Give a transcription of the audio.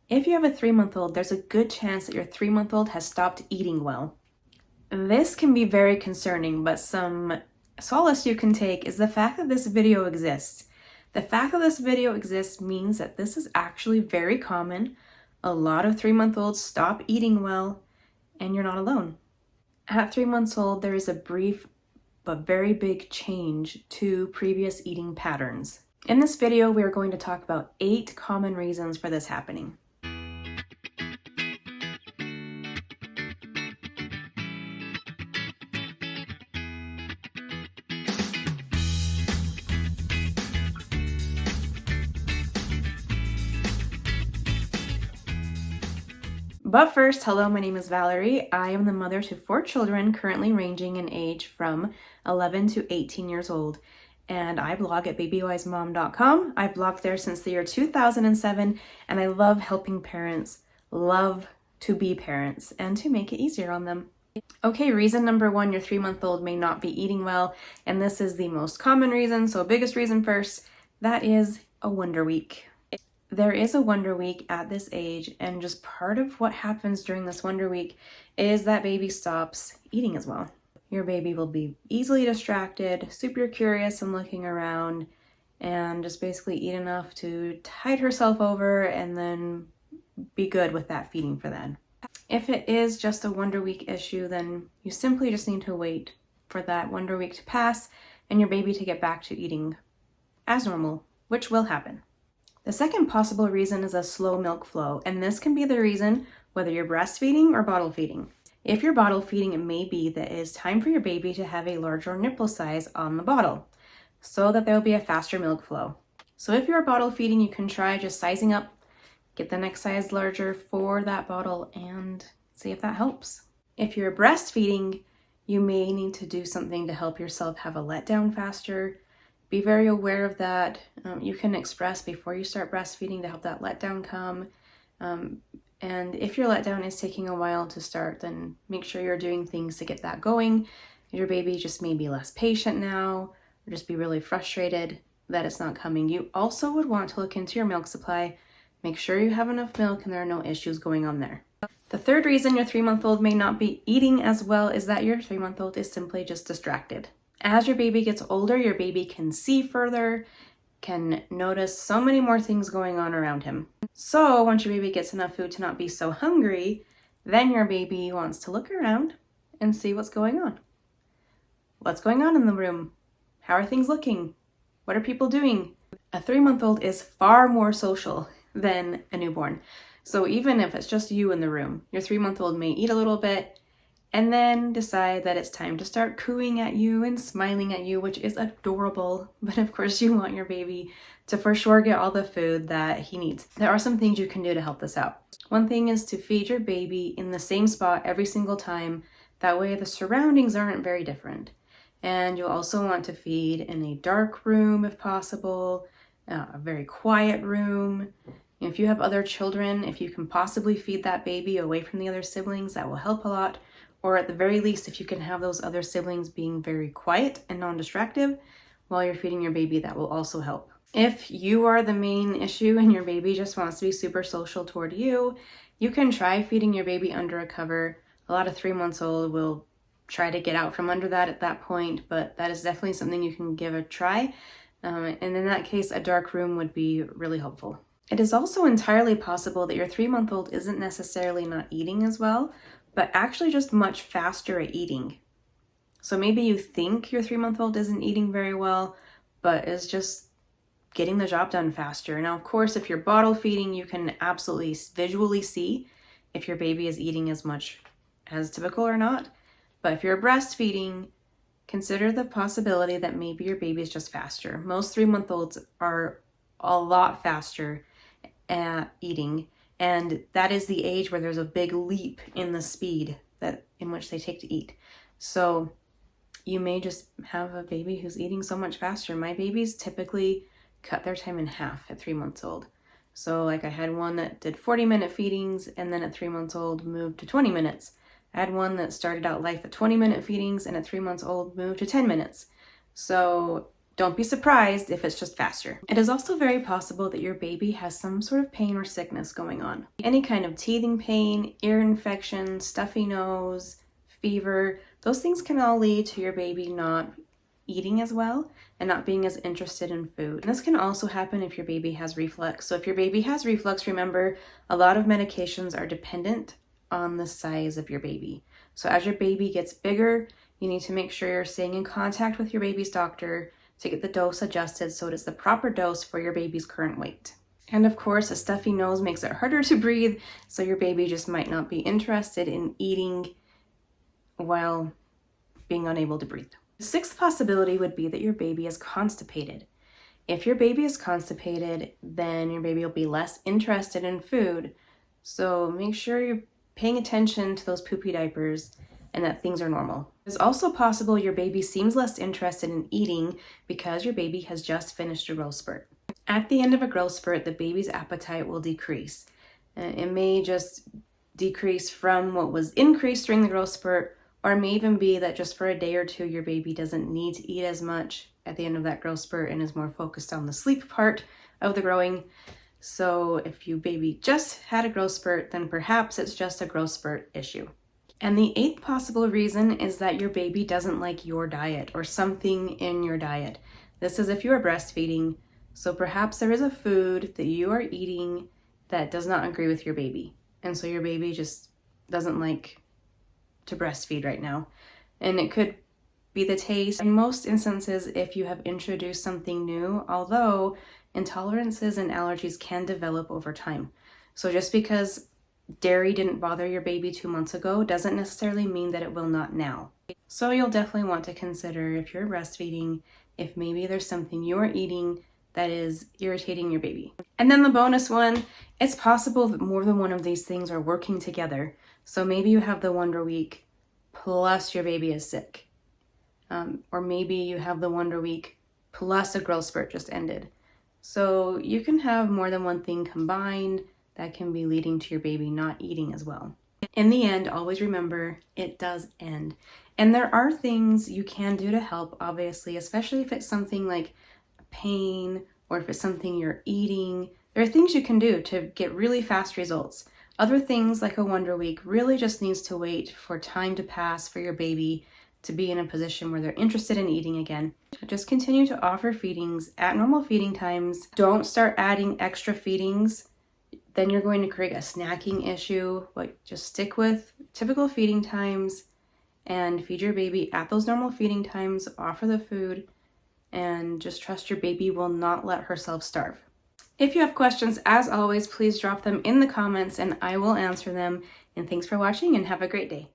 If you have a 3-month-old, there's a good chance that your 3-month-old has stopped eating well. This can be very concerning, but some solace you can take is the fact that this video exists. The fact that this video exists means that this is actually very common. A lot of 3-month-olds stop eating well, and you're not alone. At 3 months old, there is a brief but very big change to previous eating patterns. In this video, we are going to talk about 8 common reasons for this happening. But first, hello, my name is Valerie. I am the mother to 4 children, currently ranging in age from 11 to 18 years old. And I blog at babywisemom.com. I've blogged there since the year 2007, and I love helping parents love to be parents and to make it easier on them. Okay, reason number 1, your 3-month-old may not be eating well, and this is the most common reason, so biggest reason first, that is a wonder week. There is a wonder week at this age, and just part of what happens during this wonder week is that baby stops eating as well. Your baby will be easily distracted, super curious and looking around, and just basically eat enough to tide herself over and then be good with that feeding for then. If it is just a wonder week issue, then you simply just need to wait for that wonder week to pass and your baby to get back to eating as normal, which will happen. The second possible reason is a slow milk flow, and this can be the reason whether you're breastfeeding or bottle feeding. If you're bottle feeding, it may be that it is time for your baby to have a larger nipple size on the bottle so that there will be a faster milk flow. So if you're bottle feeding, you can try just sizing up, get the next size larger for that bottle and see if that helps. If you're breastfeeding, you may need to do something to help yourself have a letdown faster. Be very aware of that. You can express before you start breastfeeding to help that letdown come. And if your letdown is taking a while to start, then make sure you're doing things to get that going. Your baby just may be less patient now, or just be really frustrated that it's not coming. You also would want to look into your milk supply. Make sure you have enough milk and there are no issues going on there. The third reason your 3-month-old may not be eating as well is that your 3-month-old is simply just distracted. As your baby gets older, your baby can see further, can notice so many more things going on around him. So once your baby gets enough food to not be so hungry, then your baby wants to look around and see what's going on. What's going on in the room? How are things looking? What are people doing? A 3-month-old is far more social than a newborn. So even if it's just you in the room, your 3-month-old may eat a little bit and then decide that it's time to start cooing at you and smiling at you, which is adorable. But of course you want your baby to for sure get all the food that he needs. There are some things you can do to help this out. One thing is to feed your baby in the same spot every single time. That way the surroundings aren't very different. And you'll also want to feed in a dark room if possible, a very quiet room. If you have other children, if you can possibly feed that baby away from the other siblings, that will help a lot. Or at the very least, if you can have those other siblings being very quiet and non-distractive while you're feeding your baby, that will also help. If you are the main issue and your baby just wants to be super social toward you, you can try feeding your baby under a cover. A lot of 3-month-olds will try to get out from under that at that point, but that is definitely something you can give a try. And in that case, a dark room would be really helpful. It is also entirely possible that your 3-month-old isn't necessarily not eating as well, but actually just much faster at eating. So maybe you think your 3-month-old isn't eating very well, but is just getting the job done faster. Now, of course, if you're bottle feeding, you can absolutely visually see if your baby is eating as much as typical or not. But if you're breastfeeding, consider the possibility that maybe your baby is just faster. Most 3-month-olds are a lot faster at eating. And that is the age where there's a big leap in the speed in which they take to eat. So you may just have a baby who's eating so much faster. My babies typically cut their time in half at 3 months old. So like I had one that did 40-minute feedings and then at 3 months old moved to 20 minutes. I had one that started out life at 20-minute feedings and at 3 months old moved to 10 minutes. So Don't be surprised if it's just faster. It is also very possible that your baby has some sort of pain or sickness going on. Any kind of teething pain, ear infection, stuffy nose, fever, those things can all lead to your baby not eating as well and not being as interested in food. And this can also happen if your baby has reflux. So if your baby has reflux, remember, a lot of medications are dependent on the size of your baby. So as your baby gets bigger, you need to make sure you're staying in contact with your baby's doctor to get the dose adjusted so it is the proper dose for your baby's current weight. And of course, a stuffy nose makes it harder to breathe, so your baby just might not be interested in eating while being unable to breathe. The sixth possibility would be that your baby is constipated. If your baby is constipated, then your baby will be less interested in food. So make sure you're paying attention to those poopy diapers and that things are normal. It's also possible your baby seems less interested in eating because your baby has just finished a growth spurt. At the end of a growth spurt, the baby's appetite will decrease. It may just decrease from what was increased during the growth spurt, or it may even be that just for a day or two, your baby doesn't need to eat as much at the end of that growth spurt and is more focused on the sleep part of the growing. So if your baby just had a growth spurt, then perhaps it's just a growth spurt issue. And the eighth possible reason is that your baby doesn't like your diet or something in your diet. This is if you are breastfeeding. So perhaps there is a food that you are eating that does not agree with your baby. And so your baby just doesn't like to breastfeed right now. And it could be the taste. In most instances, if you have introduced something new, although intolerances and allergies can develop over time. So just because dairy didn't bother your baby 2 months ago doesn't necessarily mean that it will not now. So you'll definitely want to consider, if you're breastfeeding, if maybe there's something you're eating that is irritating your baby. And then the bonus one, it's possible that more than one of these things are working together. So maybe you have the Wonder Week plus your baby is sick. Or maybe you have the Wonder Week plus a growth spurt just ended. So you can have more than one thing combined that can be leading to your baby not eating as well. In the end, always remember, it does end. And there are things you can do to help, obviously, especially if it's something like pain or if it's something you're eating. There are things you can do to get really fast results. Other things like a Wonder Week really just needs to wait for time to pass for your baby to be in a position where they're interested in eating again. Just continue to offer feedings at normal feeding times. Don't start adding extra feedings. Then you're going to create a snacking issue. Like, just stick with typical feeding times and feed your baby at those normal feeding times, offer the food, and just trust your baby will not let herself starve. If you have questions, as always, please drop them in the comments and I will answer them. And thanks for watching and have a great day.